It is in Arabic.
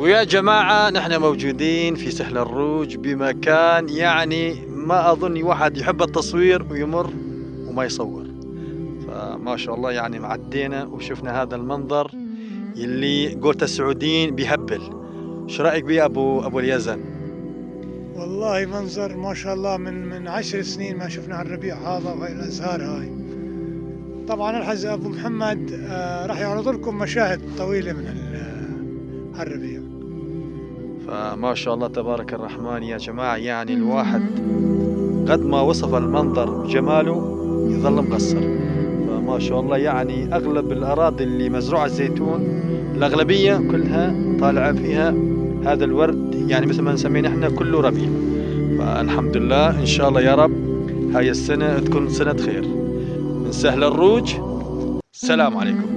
ويا جماعة نحن موجودين في سهل الروج بمكان يعني ما أظن واحد يحب التصوير ويمر وما يصور. فما شاء الله يعني معدينا وشفنا هذا المنظر اللي قلت السعوديين بيهبل. شو رأيك بيه أبو اليزن؟ والله منظر ما شاء الله من 10 سنين ما شفنا الربيع هذا وهي الأزهار هاي. طبعا الحز أبو محمد راح يعرض لكم مشاهد طويلة من الربيع. فما شاء الله تبارك الرحمن يا جماعة، يعني الواحد قد ما وصف المنظر وجماله يظل مقصر. فما شاء الله يعني أغلب الأراضي اللي مزروعة الزيتون الأغلبية كلها طالعة فيها هذا الورد، يعني مثل ما نسميه احنا كله ربيع. فالحمد لله إن شاء الله يا رب هاي السنة تكون سنة خير. من سهل الروج، السلام عليكم.